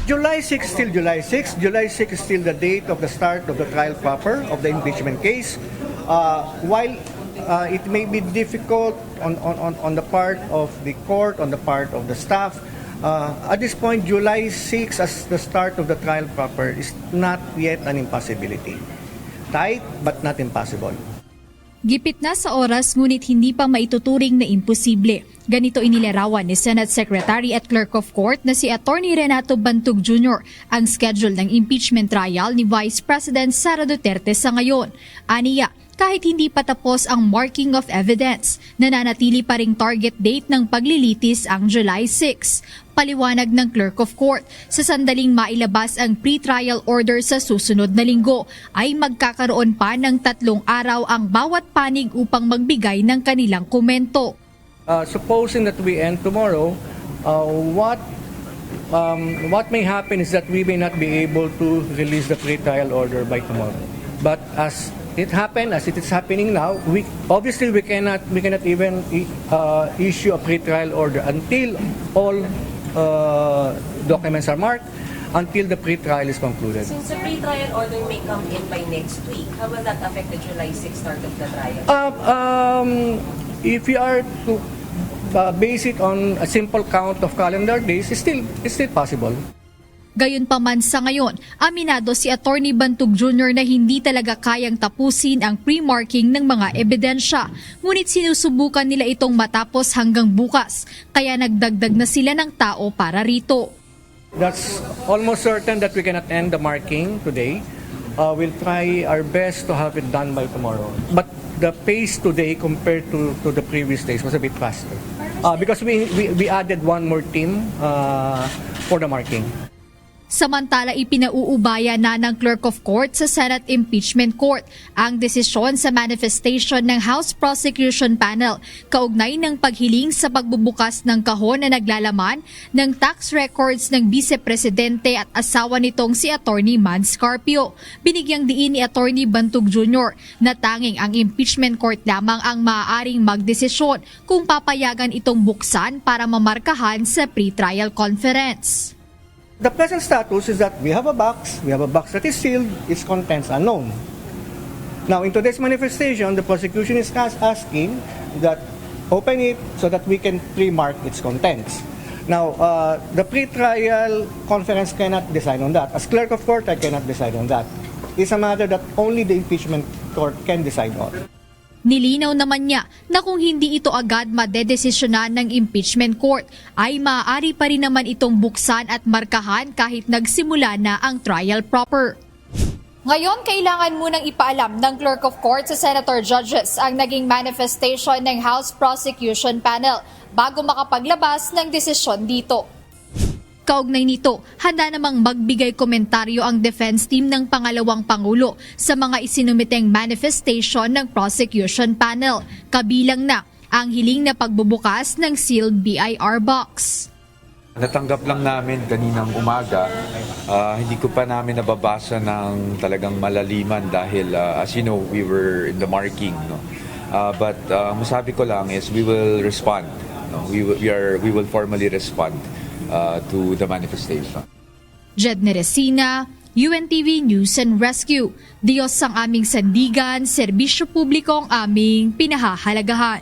July 6 still July 6. July 6 is still the date of the start of the trial proper of the impeachment case. While it may be difficult on the part of the court, on the part of the staff, at this point, July 6 as the start of the trial proper is not yet an impossibility. Tight but not impossible. Gipit na sa oras ngunit hindi pa maituturing na imposible. Ganito inilarawan ni Senate Secretary at Clerk of Court na si Attorney Renato Bantug Jr. ang schedule ng impeachment trial ni Vice President Sara Duterte sa ngayon. Aniya, kahit hindi pa tapos ang marking of evidence, nananatili pa ring target date ng paglilitis ang July 6. Paliwanag ng Clerk of Court, sa sandaling mailabas ang pre-trial order sa susunod na linggo, ay magkakaroon pa ng 3 araw ang bawat panig upang magbigay ng kanilang komento. Supposing that we end tomorrow, what may happen is that we may not be able to release the pre-trial order by tomorrow. But as it is happening now, we cannot even issue a pre-trial order until all documents are marked, until the pre-trial is concluded. Since the pre-trial order may come in by next week, how will that affect the July 6 start of the trial? If you are to base it on a simple count of calendar days, it's still possible. Gayunpaman sa ngayon, aminado si Attorney Bantug Jr. na hindi talaga kayang tapusin ang pre-marking ng mga ebidensya. Ngunit sinusubukan nila itong matapos hanggang bukas, kaya nagdagdag na sila ng tao para rito. That's almost certain that we cannot end the marking today. We'll try our best to have it done by tomorrow. But the pace today compared to the previous days was a bit faster. Because we added one more team for the marking. Samantala, ipinauubaya na ng Clerk of Court sa Senate Impeachment Court ang desisyon sa manifestation ng House Prosecution Panel kaugnay ng paghiling sa pagbubukas ng kahon na naglalaman ng tax records ng Vice Presidente at asawa nitong si Attorney Man Scarpio. Binigyang diin ni Attorney Bantug Jr. na tanging ang impeachment court lamang ang maaaring magdesisyon kung papayagan itong buksan para mamarkahan sa pre-trial conference. The present status is that we have a box that is sealed, its contents unknown. Now, in today's manifestation, the prosecution is asking that open it so that we can pre-mark its contents. Now, the pre-trial conference cannot decide on that. As clerk of court, I cannot decide on that. It's a matter that only the impeachment court can decide on. Nilinaw naman niya na kung hindi ito agad madedesisyonan ng impeachment court, ay maaari pa rin naman itong buksan at markahan kahit nagsimula na ang trial proper. Ngayon, kailangan munang ipaalam ng Clerk of Court sa Senator Judges ang naging manifestation ng House Prosecution Panel bago makapaglabas ng desisyon dito. Kaugnay nito, handa namang magbigay komentaryo ang defense team ng pangalawang Pangulo sa mga isinumiteng manifestation ng prosecution panel, kabilang na ang hiling na pagbubukas ng sealed BIR box. Natanggap lang namin kaninang umaga, hindi ko pa namin nababasa ng talagang malaliman dahil as you know, we were in the marking. No? But masabi ko lang is we will respond. No? We will formally respond to the manifestation. Jedne Resina, UNTV News and Rescue. Diyos ang aming sandigan, serbisyo publiko ang aming pinahahalagahan.